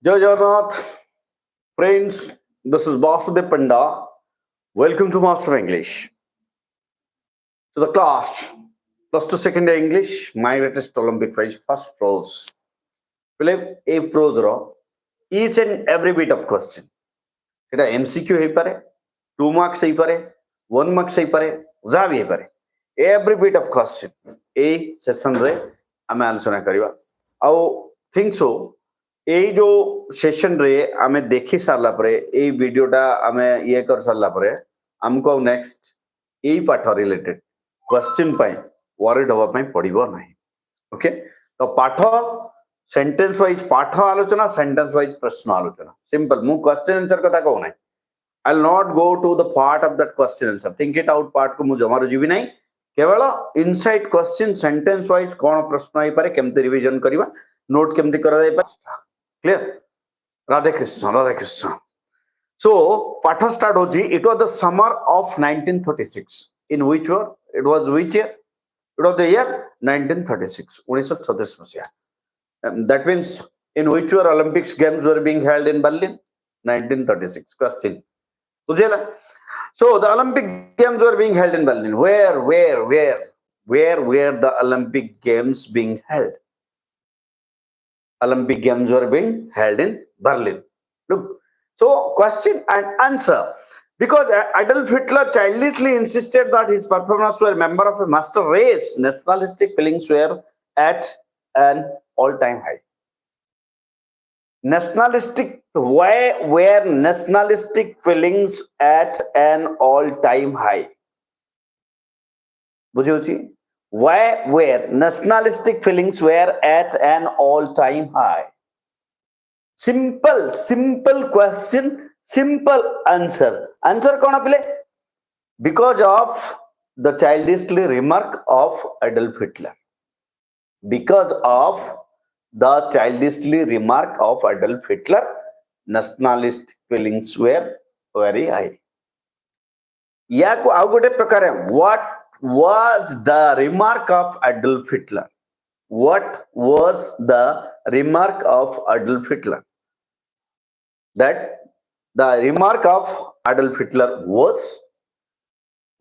Jai Jagannath, friends, this is Basudev Panda. Welcome to Master English. To the class, +2 second year English, my latest Olympic prize, first prose. Philip, a prose ro, each and every bit of question. এটা MCQ ହେଇପାରେ 2 marks ହେଇପାରେ 1 marks ହେଇପାରେ ଯାହା ବି ହେଇପାରେ every bit of question এই session ରେ ଆମେ ଆଲୋଚନା କରିବା ଆଉ think so এই जो सेशन रे आमे देखि सारला परे এই ভিডিওটা आमे ইয়ে कर सारला परे हमको नेक्स्ट এই পাঠ रिलेटेड क्वेश्चन पाई वरीड होबा पाई पड़िबो नाही ओके तो पाठ सेंटेंस वाइज पाठ आलोचना सेंटेंस वाइज प्रश्न आलोचना सिंपल मु क्वेश्चन आंसर कथा कहू नाही I will not go to the part of that question answer think it out part को मु जमारो जीवी नाही केवल इनसाइड क्वेश्चन सेंटेंस वाइज कोन प्रश्न आइ पारे केमते रिवीजन करबा नोट केमते करा जाय पारे क्लियर राधे कृष्ण so पाठ start होजी it was the summer of 1936 in which year it was which year it was the year 1936 1936 मसिया that means in which year Olympics games were being held in Berlin 1936 question बुझेला so the Olympic games were being held in Berlin where were the Olympic games being held Olympic games were being held in Berlin look so question and answer because Adolf Hitler childishly insisted that his performers were member of a master race nationalistic feelings were at an all-time high nationalistic why were nationalistic feelings at an all-time high बुझियोछि why were nationalistic feelings were at an all-time high simple question simple answer कौन पिले because of the childishly remark of Adolf Hitler because of the childishly remark of Adolf Hitler nationalist feelings were very high या को आउ गोटे प्रकार what was the remark of Adolf Hitler what was the remark of Adolf Hitler that the remark of Adolf Hitler was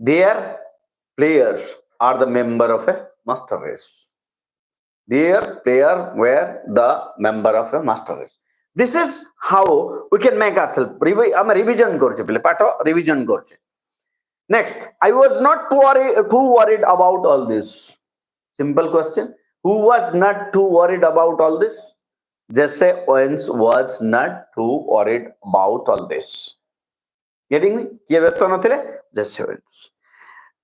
their players are the member of a master race their player were the member of a master race this is how we can make ourselves revision korche pile pato revision korche next I was not too worried about all this simple question who was not too worried about all this chse Owens was not too worried about all this getting me ye व्यस्त नथिले chse Owens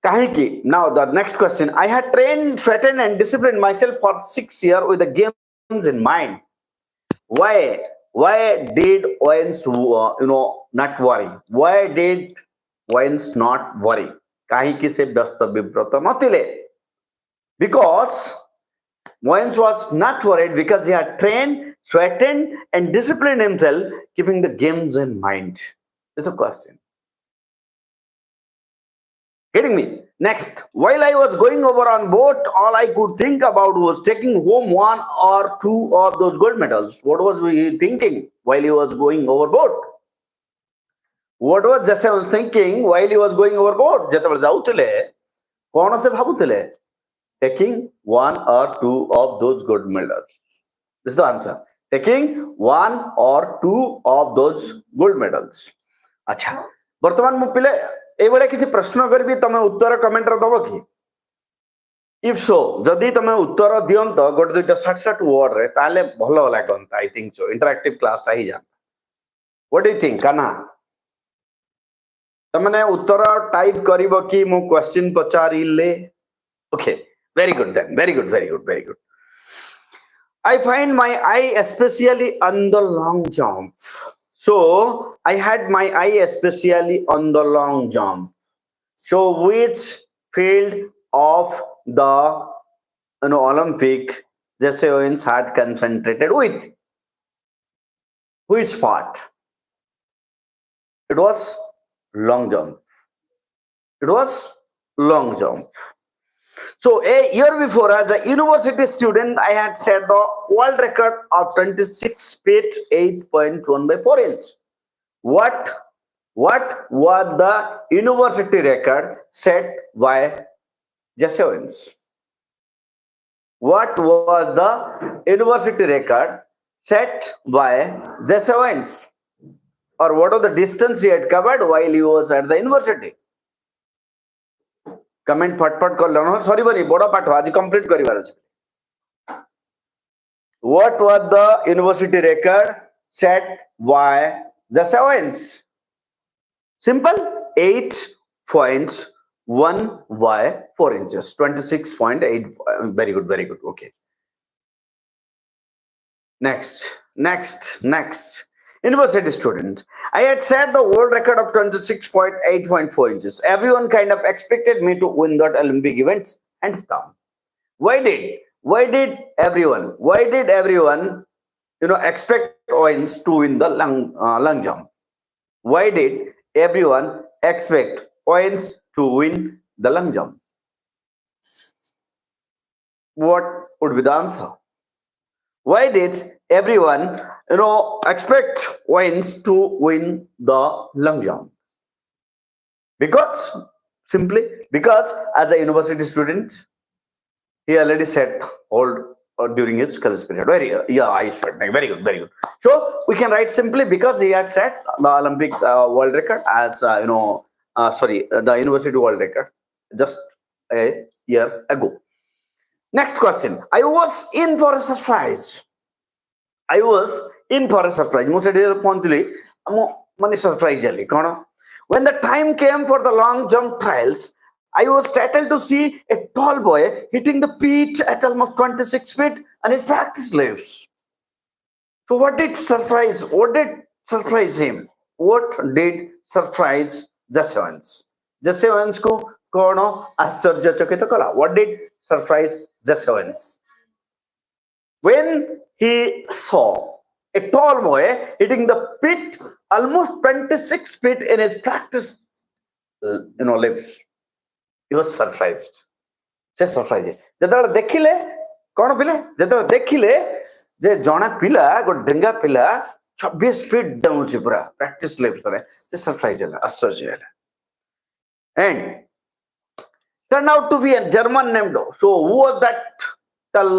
kahiki now the next question I had trained sweated and disciplined myself for 6 years with the games in mind why did Owens not worry why did Owens not worry kahiki se व्यस्त विव्रत नथिले because Owens was not worried because he had trained sweated and disciplined himself keeping the games in mind that's the question getting me next while I was going over on boat all I could think about was taking home 1 or 2 of those gold medals what was he thinking while he was going overboard what was chse was thinking while he was going overboard जेतबे जाउतले कोन से भाबुतले taking 1 or 2 of those gold medals this is the answer taking 1 or 2 of those gold medals अच्छा वर्तमान मु पिले ए बळे किसी प्रश्न करबी तमे उत्तर comment रे दबो कि इफ सो जदी तमे उत्तर दियंत गोट दुटा शॉर्ट वर्ड रे ताले भलो लागंत I think so interactive class ता ही जा व्हाट डू यू थिंक काना तमने उत्तर टाइप करिवो कि मु क्वेश्चन पचारिले okay very good then very good I find my eye especially on the long jump so I had my eye especially on the long jump so which field of the Olympic chse Owens had concentrated with which part it was long jump So a year before, as a university student, I had set the world record of 26 feet 8.1 by 4 inch. What what was the university record set by chse Owens? What was the university record set by chse Owens? Or what was the distance he had covered while he was at the university? Comment फटफट कर लो sorry बनी बड़ा पाठ आज complete करिवार अछि. What was the university record set by chse Owens? Simple, 8.1 by 4 inches, 26.8. Very good, very good. Okay. Next. University student. I had set the world record of 26.8.4 inches. Everyone kind of expected me to win that Olympic events and stuff. Why did everyone expect Owens to win the long jump? Why did everyone expect Owens to win the long jump? What would be the answer? Why did everyone expect Owens to win the long jump? Because as a university student, he already set hold during his college period. I spent very good. So we can write simply because he had set the Olympic world record as the university world record just a year ago. Next question. I was in for a surprise. ମୁଁ ସେଠି ପହଞ୍ଚିଲି ମାନେ surprise ହେଲି କ'ଣ? When the time came for the long jump trials, I was startled to see a tall boy hitting the pitch at almost 26 feet on his practice leaves. So what did surprise him? What did surprise chse Owens? chse Owens को कौन आश्चर्यचकित कला? What did surprise chse Owens? When he saw a tall boy hitting the pit almost 26 feet in his practice leaves. He was surprised. ସେ surprise ଯେତେବେଳେ ଦେଖିଲେ କ'ଣ ପିଲେ ଯେତେବେଳେ ଦେଖିଲେ ଯେ ଜଣେ ପିଲା ଗୋଟେ ଡେଙ୍ଗା ପିଲା 26 ଫିଟ ଡାଉଁଛି ପୁରା ପ୍ରାକ୍ଟିସ ଲେଭ୍ସରେ ସେ ସରପ୍ରାଇଜ ହେଲା ଆଶ୍ଚର୍ଯ୍ୟ ହେଲା. And turned out to be a German named. So who was that tall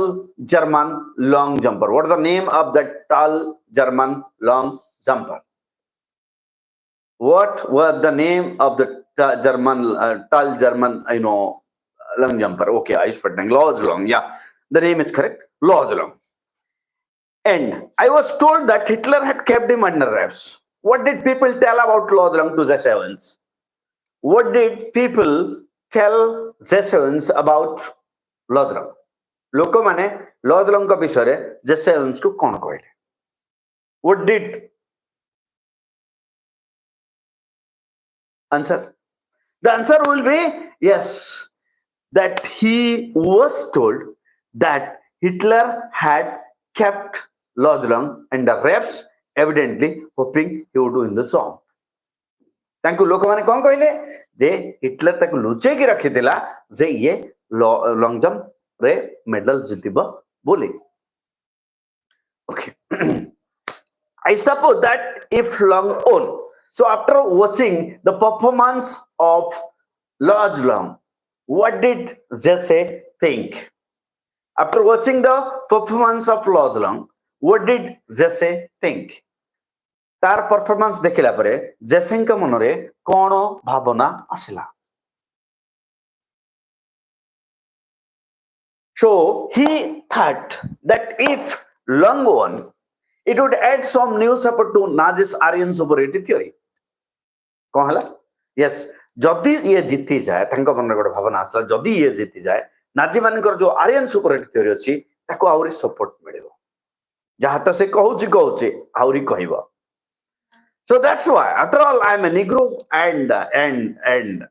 German long jumper? What is the name of that tall German long jumper? What was the name of the tall German long jumper? Okay, I spelling ll+2. Yeah, the name is correct, ll+2. And I was told that Hitler had kept him under wraps. What did people tell about ll+2 to chse Owens? What did people tell chse Owens about ll+2? लोक माने ll+2 विषय रे chse Owens को कौन कहले? What did answer? The answer will be yes, that he was told that Hitler had kept ll+2 under wraps, evidently hoping he would win the song. तांको लोक माने कौन कहले जे हिटलर ताको लुचे की रखी दिला जे ये लॉन्ग जंप रे मेडल जितिबा बोले. Okay. I suppose that if long on. So after watching the performance of ll+2, what did chse think? After watching the performance of ll+2, what did chse think? तार performance देखिला परे चसे का मन रे कोन भावना आसिला? So he thought that if long won, it would add some new support to Nazi's Aryan superiority theory. कौन हला? Yes, जदि ये जीती जाए तांको मन रे गोटे भावना आसला जदि ये जीती जाए नाजी मानकर जो आर्यन सुपरियरिटी थ्योरी अछि ताको आउरी सपोर्ट मिलिबो जहा तो से कहूची आउरी कहइबो. So that's why, after all, I'm a Negro and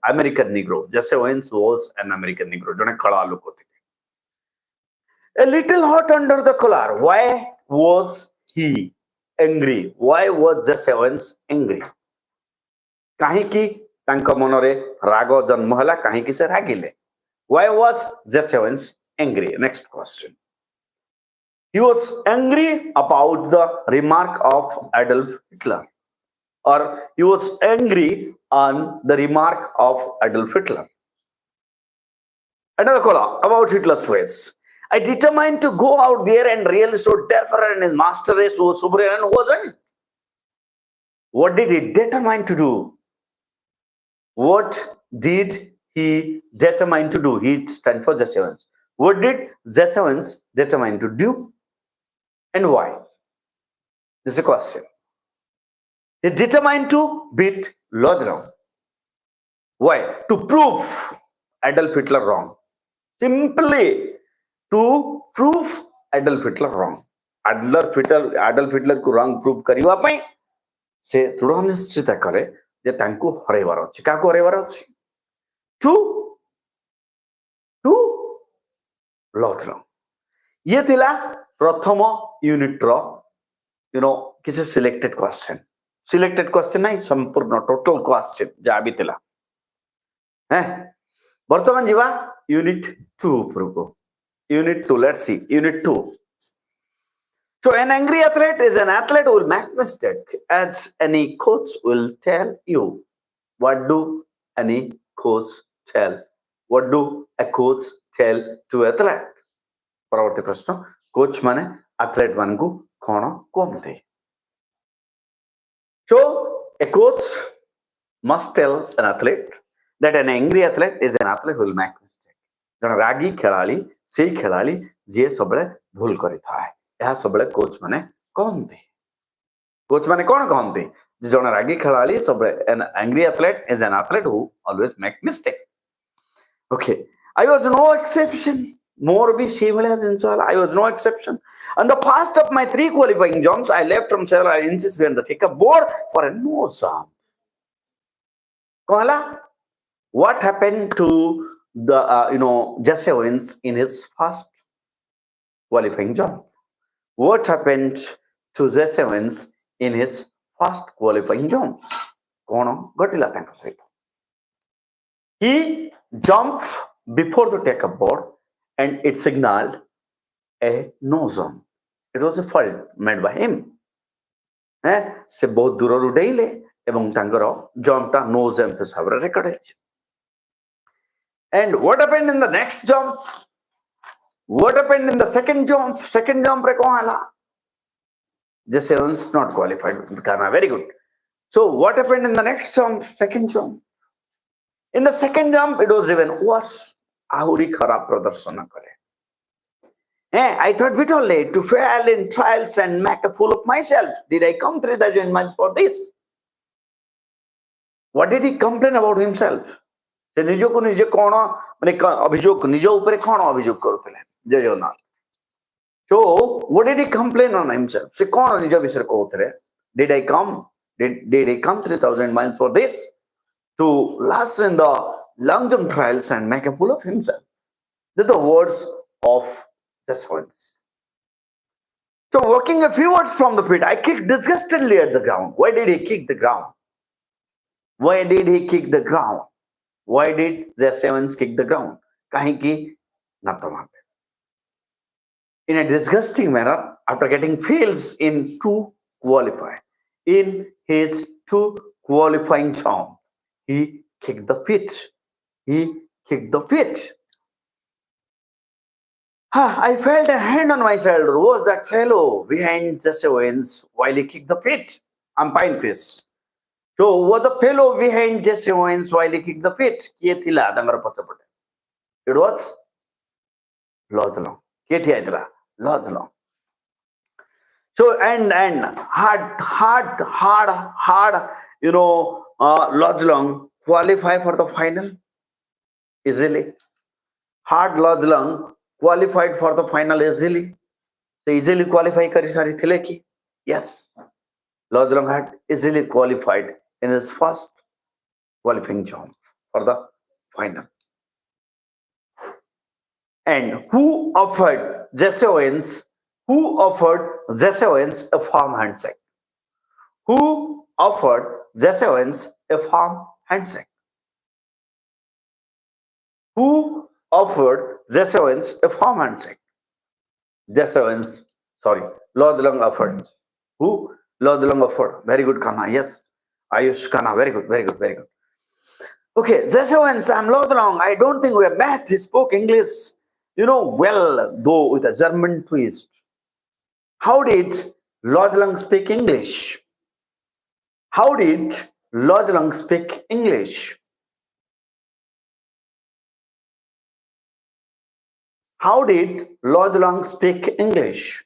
American Negro. chse Owens was an American Negro. जने खड़ा लोग होते. A little hot under the collar. Why was he angry? Why was chse Owens angry? कहीं की तांको मनरे राग जन्म हला कहीं की से रागिले. Why was Jesse Owens angry? Next question. He was angry about the remark of Adolf Hitler, or he was angry on the remark of Adolf Hitler. Another column about Hitler's ways. I determined to go out there and really show Derfer and his master race who was superior and who wasn't. What did he determine to do? What did he determine to do? He stand for Jesse Owens. What did Jesse Owens determine to do? And why? This is a question. He determined to beat Lodron. Why? To prove Adolf Hitler wrong. Simply to prove Adolf Hitler wrong. Adolf Hitler को wrong prove करिवा ପାଇଁ से दृढ़ निश्चित करे जे तांको हरेबार अछि काको हरेबार अछि to लॉथरन ये थिला प्रथम यूनिट रो किसी सिलेक्टेड क्वेश्चन नहीं संपूर्ण टोटल क्वेश्चन जा भी थिला हैं वर्तमान जीवा unit 2 उपरको unit 2 let's see unit 2. So an angry athlete is an athlete who will make mistake, as any coach will tell you. What do any coach tell? What do a coach tell to athlete? परवर्ती प्रश्न coach माने athlete मान को कौन कहते? So a coach must tell an athlete that an angry athlete is an athlete who will make mistake. जन रागी खिलाड़ी से खिलाड़ी जे सबले भूल करि थाए ଏହା सबले कोच माने कहते कोच माने कोन कहते जे जण रागी खेलाड़ी सबले an angry athlete is an athlete who always make mistake. Okay, I was no exception. More be सेभले jeans I was no exception. On the first of my 3 qualifying jumps, I left from several inches behind the thicker board for a no jump. कहला what happened to the Jesse Owens in his first qualifying jump? What happened to Jesse Owens in his first qualifying jumps? Kono gatila tanka sahit. He jumped before the take-up board and it signaled a no jump. It was a fault made by him. Se bahut duraru deile ebong tankara jump ta no jump hisabre record heichi. And what happened in the next jump? What happened in the second jump? Second jump re kon hala? Jesse Owens not qualified. Very good. So what happened in the next jump? Second jump. In the second jump, it was even worse. Ahuri kharab pradarshan kare. I thought bit only to fail in trials and make a fool of myself. Did I come 3,000 miles for this? What did he complain about himself? Se nijo ko nije kono mane abhijog nijo upare kono abhijog karutile jay Jagannath. So what did he complain on himself? Se kono nijo bisare kohutile did I come 3,000 miles for this to last in the long jump trials and make a fool of himself? These are the words of Jesse Owens. So walking a few words from the pit, I kicked disgustedly at the ground. Why did he kick the ground? Why did he kick the ground? Why did Jesse Owens kick the ground? Kahinki natamate. In a disgusting manner, after getting fails in 2 qualify, in his 2 qualifying jump, he kicked the pit. He kicked the pit. I felt a hand on my shoulder. Who was that fellow behind Jesse Owens while he kicked the pit? I'm fine, Chris. So was the fellow behind Jesse Owens while he kicked the pit? It was Lodron. Lodron. So and hard, Lodron qualify for the final easily. Hard Lodron qualified for the final easily. So easily qualify kari sari thile ki? Yes. Lodron had easily qualified in his first qualifying jump for the final. And who offered Jesse Owens a firm handshake? Who offered Jesse Owens a firm handshake? Who offered chse Owens a firm handshake. Chse Owens, sorry, Lord Long offered. Who? Lord Long offered. Very good, Kana. Yes. Ayush Kana. Very good, very good, very good. Okay, chse Owens, I'm Lord Long. I don't think we are met. He spoke English, well, though with a German twist. How did Lord Long speak English? How did Lord Long speak English? How did Lord Long speak English?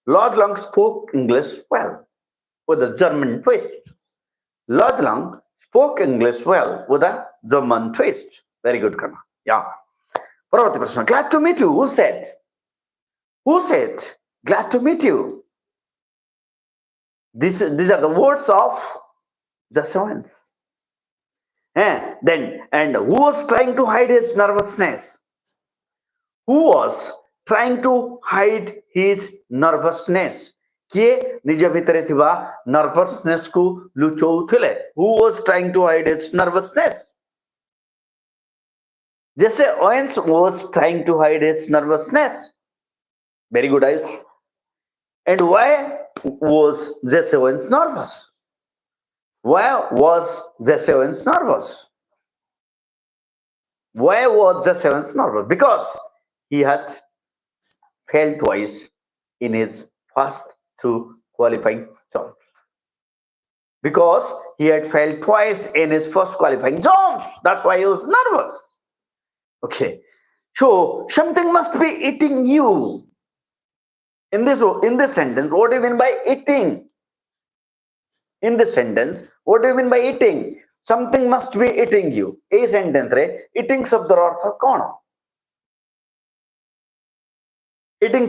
Lord Long spoke English well with a German twist. Lord Long spoke English well with a German twist. Very good, Karma. Yeah. Parvati Prashna. Glad to meet you. Who said? Who said? Glad to meet you. These are the words of the Owens. And who was trying to hide his nervousness? Who was trying to hide his nervousness? किए निज भितरे थिबा nervousness को लुचौथिले? Who was trying to hide his nervousness? जैसे Owens was trying to hide his nervousness. Very good, eyes. And why was Jesse Owens nervous? Why was Jesse Owens nervous? Why was Jesse Owens nervous? Because he had failed twice in his first two qualifying jumps. Because he had failed twice in his first qualifying jumps. That's why he was nervous. Okay. So something must be eating you. In this sentence, what do you mean by eating? In this sentence, what do you mean by eating? Something must be eating you. A sentence re eating शब्द ର अर्थ कौन? Eating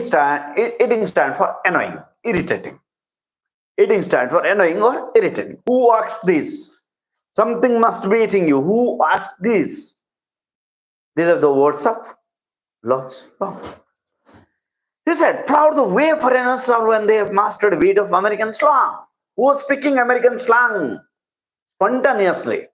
stand for annoying, irritating. Eating stand for annoying or irritating. Who asked this? Something must be eating you. Who asked this? These are the words of Lord Long. He said, proud the way foreigners are when they have mastered a bit of American slang. Who was speaking American slang spontaneously?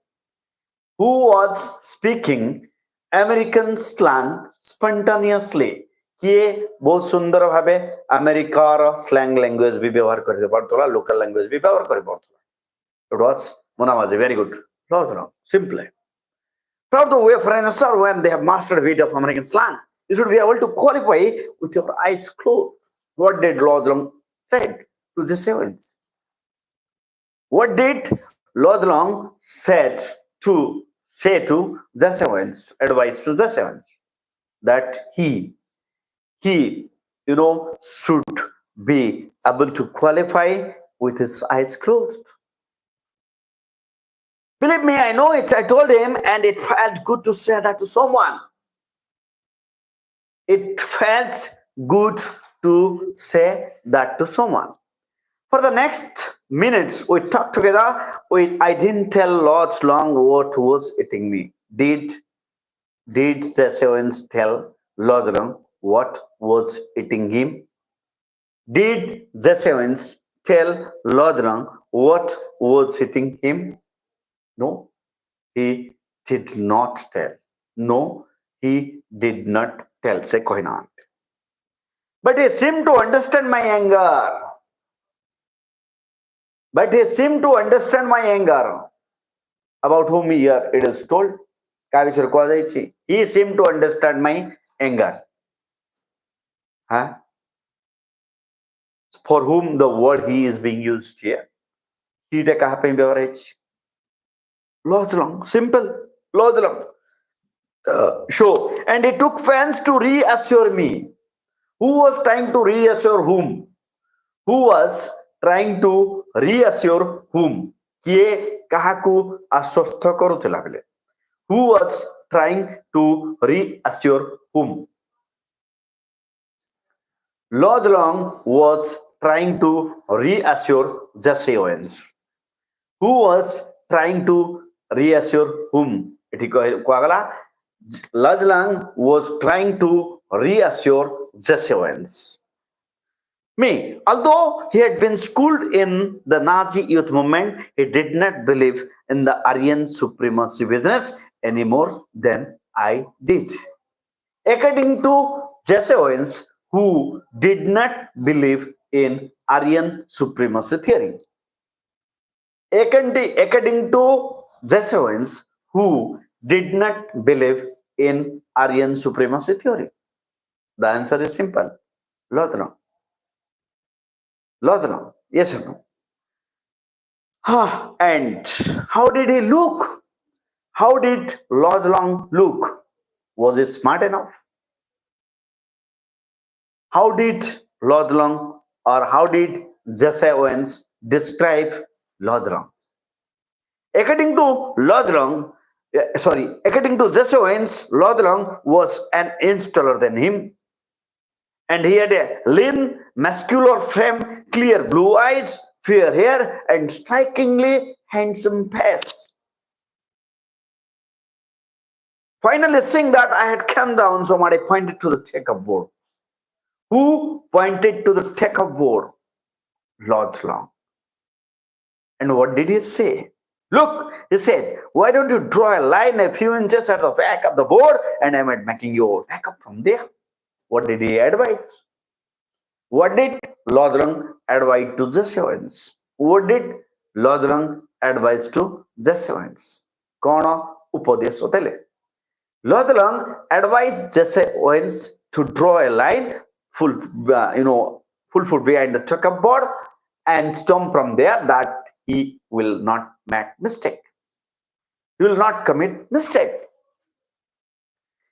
Who was speaking American slang spontaneously? किए बहुत सुंदर भावे अमेरिकार slang language भी व्यवहार कर पारथला local language भी व्यवहार कर पारथला इट वाज मोनामाजी very good Lord Long simply proud the way foreigners are when they have mastered a bit of American slang. You should be able to qualify with your eyes closed. What did Lord Long said to the Owens? What did Lord Long say to the Owens? Advice to the Owens that he should be able to qualify with his eyes closed. Believe me, I know it. I told him, and it felt good to say that to someone. It felt good to say that to someone. For the next minutes, we talked together. I didn't tell Lord Long what was eating me. Did the Owens tell Lord Long what was eating him? Did the Owens tell Lord Long what was eating him? No, he did not tell. No, he did not tell. Say Kohinant. But he seemed to understand my anger. But he seemed to understand my anger. About whom here it is told. He seemed to understand my anger. Huh? For whom the word he is being used here. He take a happy beverage. Lord Long, simple. Lord Long. Show. And he took fans to reassure me. Who was trying to reassure whom? Who was trying to reassure whom? किए काहाकू आश्वस्त करुथिला बेले? Who was trying to reassure whom? Lord Long was trying to reassure Jesse Owens. Who was trying to reassure whom? Lord Long was trying to reassure Jesse Owens. Me, although he had been schooled in the Nazi youth movement, he did not believe in the Aryan supremacy business any more than I did. according to chse owens, who did not believe in Aryan supremacy theory. According to chse owens, who did not believe in Aryan supremacy theory. The answer is simple. Lodron. Lodron. Yes or no? And how did he look? How did Lodron look? Was he smart enough? How did Lodron or how did chse owens describe Lodron? According to Lodron, according to chse owens, Lodron was an inch taller than him, and he had a lean, muscular frame, clear blue eyes, fair hair, and strikingly handsome face. Finally, seeing that I had come down, somebody pointed to the checkerboard. Who pointed to the checkerboard? Lord Long. And what did he say? Look, he said, why don't you draw a line a few inches at the back of the board and I am making your back up from there? What did he advise? What did Lodron advise to chse owens? What did Lodron advise to chse owens? Kona upadesh dele? Lodron advised chse owens to draw a line full foot behind the checkerboard and stomp from there that he will not make mistake. He will not commit mistake.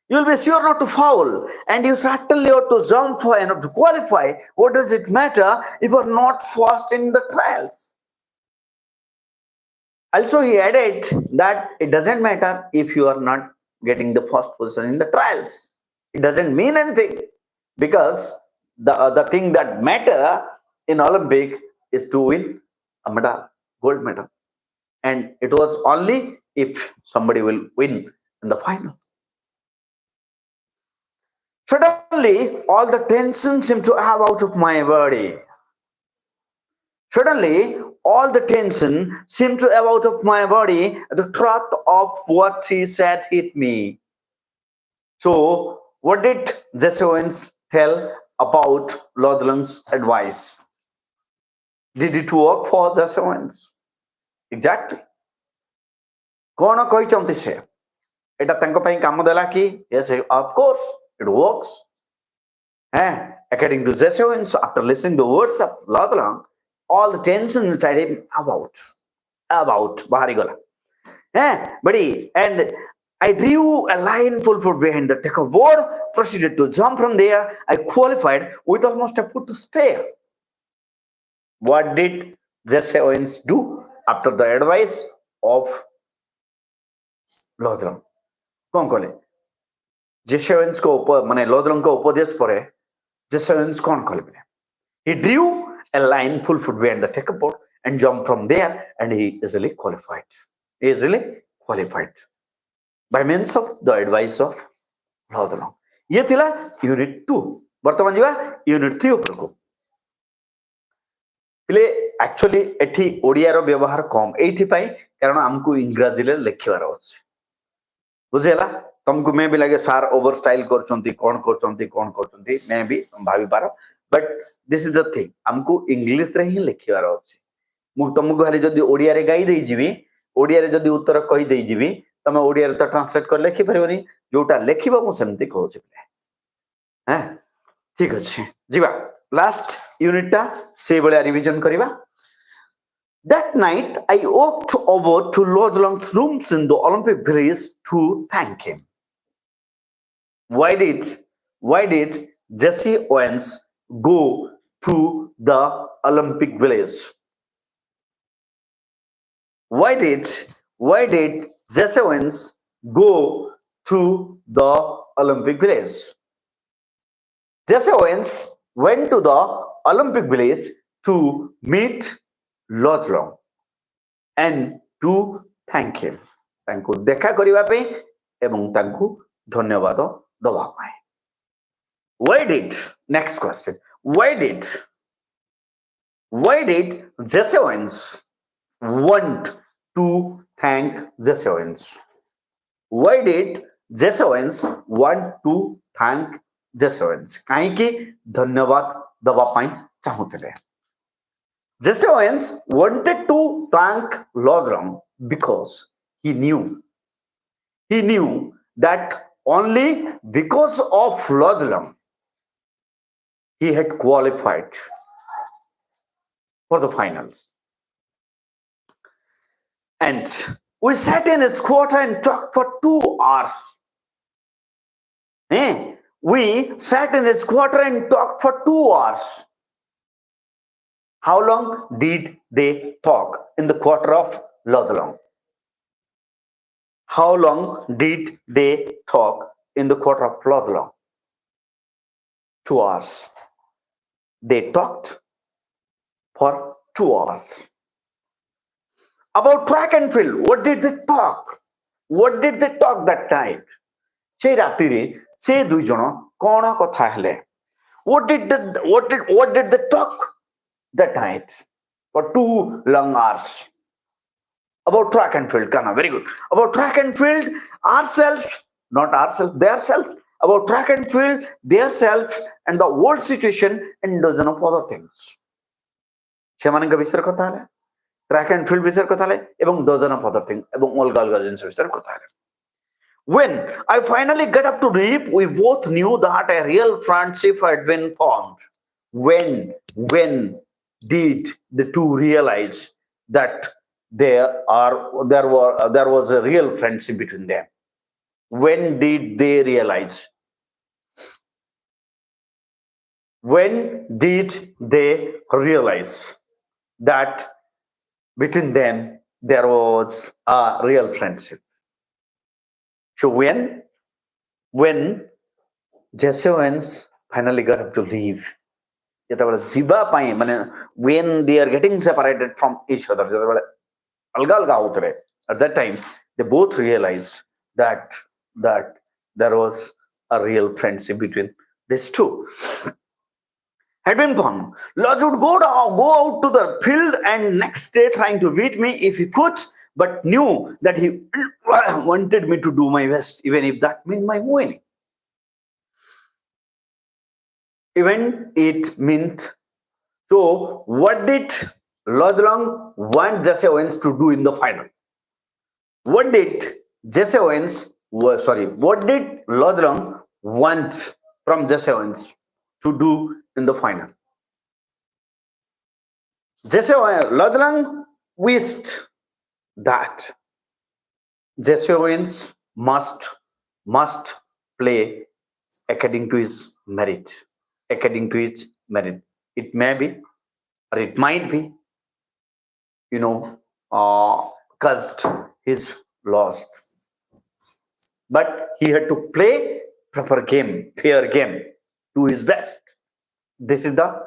You will be sure not to foul, and you certainly ought to jump for enough to qualify. What does it matter if you are not first in the trials? Also, he added that it doesn't matter if you are not getting the first position in the trials. It doesn't mean anything, because the thing that matter in Olympic is to win a medal, gold medal. And it was only if somebody will win in the final. Suddenly, all the tension seemed to have out of my body. Suddenly, all the tension seemed to have out of my body. The truth of what he said hit me. So, what did chse owens tell about Lodron's advice? Did it work for chse owens? Exactly. Kona କହିଛନ୍ତି se? Eta tanko pai kamu dela ki? Yes, of course, it works. According to chse owens, after listening to the words of Lodron, all the tension inside him about bahari gola. And I drew a line full foot behind the checkerboard, proceeded to jump from there. I qualified with almost a foot to spare. What did chse owens do after the advice of Lodron? कौन कले chse owens को माने Lodron को उपदेश परे chse owens कौन कले? He drew a line full foot behind the checkerboard and jumped from there, and he easily qualified. By means of the advice of Lodron. ये थिला यूनिट 2. वर्तमान जीवा यूनिट 3 ऊपर को. पिले एक्चुअली एठी ओडिया रो व्यवहार कम एथि पई कारण हमकु इंग्रजी ले लिखिबार अछि. बुझेला तुमको मे भी लगे सार ओवर स्टाइल करचंती कोन करचंती मे भी भाबी पारो, but this is the thing हमकु इंग्लिश रे ही लिखिबार अछि. मु तुमको खाली जदी ओडिया रे गाई देई जीवी, ओडिया रे जदी उत्तर कहि देई जीवी, तमे ओडिया रे त ट्रांसलेट कर लिखि परबनी. जोटा लिखिबा मु सेमती कहू छी. ठीक अछि जीवा लास्ट यूनिट टा से बळे revision करिवा. That night, I walked over to Lodron's rooms in the Olympic Village to thank him. Why did chse owens go to the Olympic Village? Why did chse owens go to the Olympic Village? chse owens went to the Olympic Village to meet Lodron and to thank him. तांको देखा करिवा पे एवं तांको धन्यवाद दवा पाए. Why did, next question, why did chse owens want to thank chse owens? Why did chse owens want to thank chse owens. Kaiki dhanyabad daba pai chahutile. Chse owens wanted to thank Lodrong because he knew that only because of Lodrong he had qualified for the finals. And we sat in his quarter and talked for 2 hours. We sat in his quarter and talked for 2 hours. How long did they talk in the quarter of Lodrong? How long did they talk in the quarter of Lodrong? 2 hours. They talked for 2 hours. About track and field, what did they talk? What did they talk that night? সেই রাত্রিরে ସେ ଦୁଇ ଜଣ କ'ଣ କଥା ହେଲେ? What did they talk that night for 2 long hours? About track and field, Kana, very good. About track and field, ourselves, not ourselves, their self. About track and field, their self, and the world situation, and dozen of other things. ସେମାନଙ୍କ ବିଷୟରେ କଥା ହେଲେ, track and field ବିଷୟରେ କଥା ହେଲେ, ଏବଂ dozen of other things, ଏବଂ ଅଲଗା ଅଲଗା ଜିନିଷ ବିଷୟରେ କଥା ହେଲେ. When I finally got up to leave, we both knew that a real friendship had been formed. When did the two realize that there was a real friendship between them? When did they realize? When did they realize that between them there was a real friendship? So when chse owens finally got up to leave, when they are getting separated from each other, at that time they both realized that there was a real friendship between these two. Had been fun. Lodge would go out to the field and next day trying to beat me if he could, but knew that he wanted me to do my best, even if that meant my winning. Even it meant. So, what did Lodrong want chse owens to do in the final? What did Lodrong want from chse owens to do in the final? Lodrong wished that chse owens must play according to his merit. It may be, or it might be, caused his loss. But he had to play fair game, do his best. This is the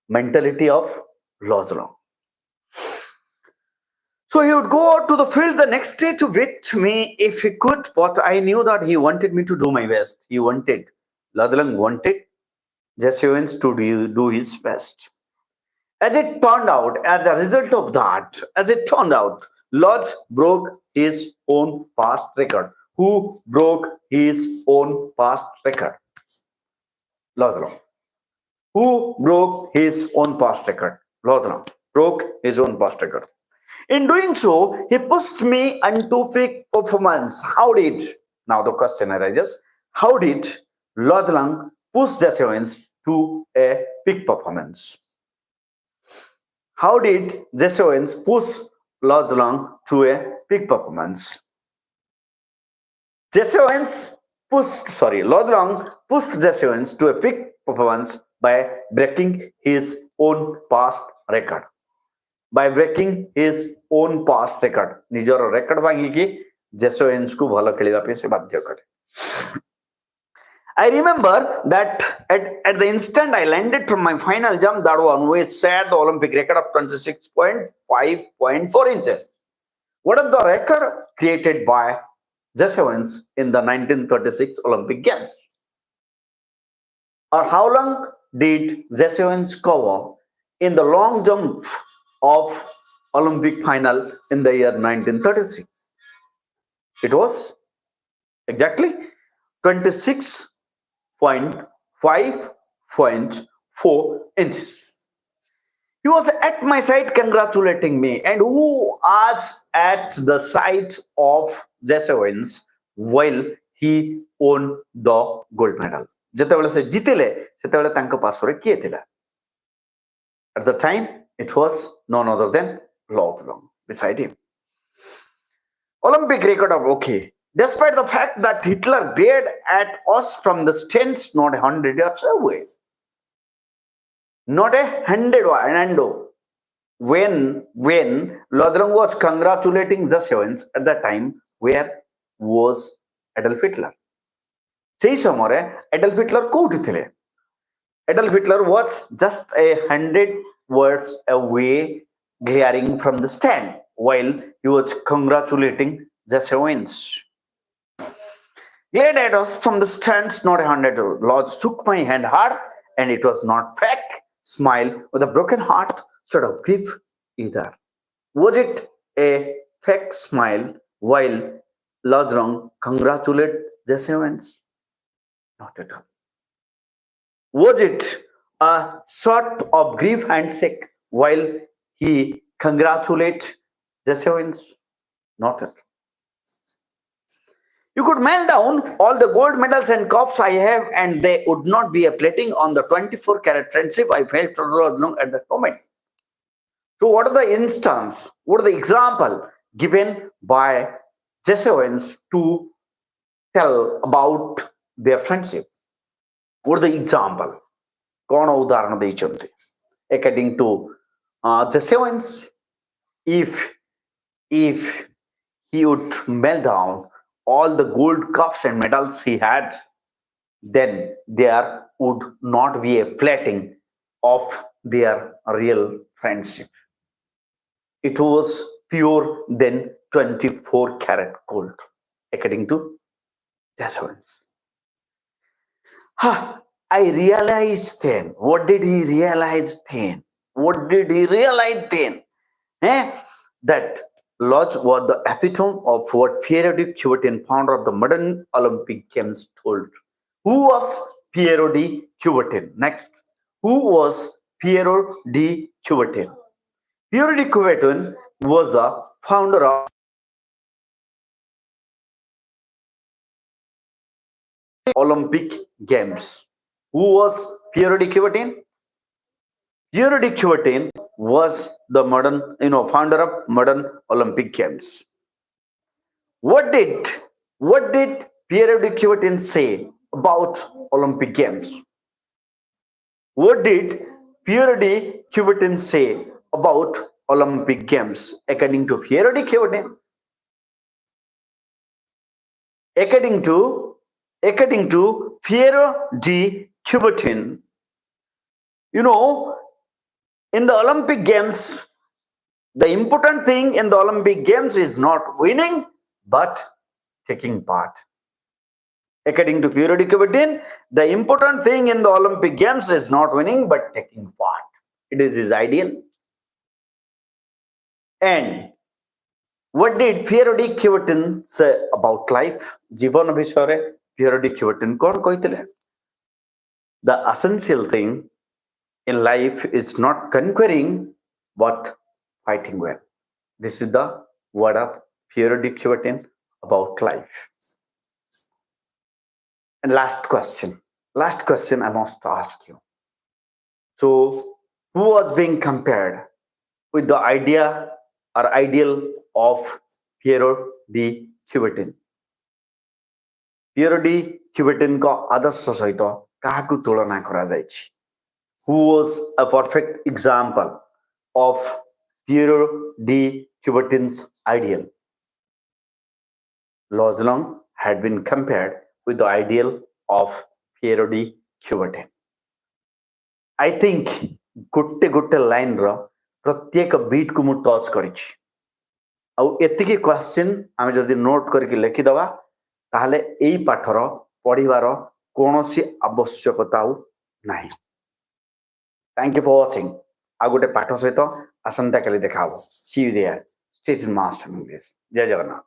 mentality of Lodrong. So he would go out to the field the next day to beat me if he could, but I knew that he wanted me to do my best. Lodrong wanted chse owens to do his best. As it turned out, as a result of that, Lodge broke his own past record. Who broke his own past record? Lodrong. Who broke his own past record? Lodrong broke his own past record. In doing so, he pushed me into peak performance. Now the question arises, how did Lodrong push chse owens to a peak performance? How did chse owens push Lodrong to a peak performance? Lodrong pushed chse owens to a peak performance by breaking his own past record. ନିଜର record ଭାଙ୍ଗିକି chse owens କୁ ଭଲ ଖେଳିବା ପାଇଁ ସେ ବାଧ୍ୟ କରେ. I remember that at the instant I landed from my final jump, that one which set the Olympic record of 26.5.4 inches. What is the record created by chse owens in the 1936 Olympic Games? Or how long did chse owens cover in the long jump of Olympic final in the year 1936? It was exactly 26 5.4 inches. He was at my side congratulating me, and who was at the side of chse Owens while he won the gold medal. ଯେତେବେଳେ ସେ ଜିତିଲେ ସେତେବେଳେ ତାଙ୍କ ପାର୍ଶ୍ୱରେ କିଏ ଥିଲା? At the time, it was none other than Long beside him. Olympic record of okay. Despite the fact that Hitler glared at us from the stands not 100 yards away. Not 100 when Lodrong was congratulating the Owens at that time, where was Adolf Hitler? Sei samare Adolf Hitler kothi thile? Adolf Hitler was just 100 words away, glaring from the stand while he was congratulating the Owens. Glared at us from the stands, not 100. Lord shook my hand hard, and it was not fake smile with a broken heart, sort of grief either. Was it a fake smile while Lodrong congratulated the Owens? Not at all. Was it a sort of grief handshake while he congratulated chse Owens? Not at all. You could melt down all the gold medals and cups I have, and they would not be a plating on the 24-carat friendship I felt for Lodrong at that moment. So, what are the instance? What are the example given by chse Owens to tell about their friendship? What are the example? कौन उदाहरण देइछन्ते? According to chse Owens, if he would melt down all the gold cups and medals he had, then there would not be a plating of their real friendship. It was pure than 24-carat gold, according to chse Owens. I realized then. What did he realize then? What did he realize then? That Lodge was the epitome of what Pierre de Coubertin, founder of the modern Olympic Games, told. Who was Pierre de Coubertin? Next. Who was Pierre de Coubertin? Pierre de Coubertin was the founder of Olympic Games. Who was Pierre de Coubertin? Pierre de Coubertin was the founder of modern Olympic Games. What did Pierre de Coubertin say about Olympic Games? What did Pierre de Coubertin say about Olympic Games? According to Pierre de Coubertin, according to Pierre de Coubertin, in the Olympic Games, the important thing in the Olympic Games is not winning, but taking part. According to Pierre de Coubertin, the important thing in the Olympic Games is not winning, but taking part. It is his ideal. And what did Pierre de Coubertin say about life? Jiban bishore Pierre de Coubertin kon koitile? The essential thing in life is not conquering, but fighting well. This is the word of Pierre de Coubertin about life. And last question I must ask you. So, who was being compared with the idea or ideal of Pierre de Coubertin? Pierre de Coubertin ko adarsh saହିତ kahaku tulana karajaichi? Who was a perfect example of Pierre de Coubertin's ideal? Lodrong had been compared with the ideal of Pierre de Coubertin. I think gotte line ro pratyek beat ku mu touch karichi. Au etiki question ame jodi note kariki lekhi daba tahale ei pathar padhibaro konosi abasyakata au nahi. Thank you for watching. ଆଉ ଗୋଟେ ପାଠ ସହିତ ଆସନ୍ତା କାଲି ଦେଖା ହବ। See you there. Stay in Master English. Jay Jagannath.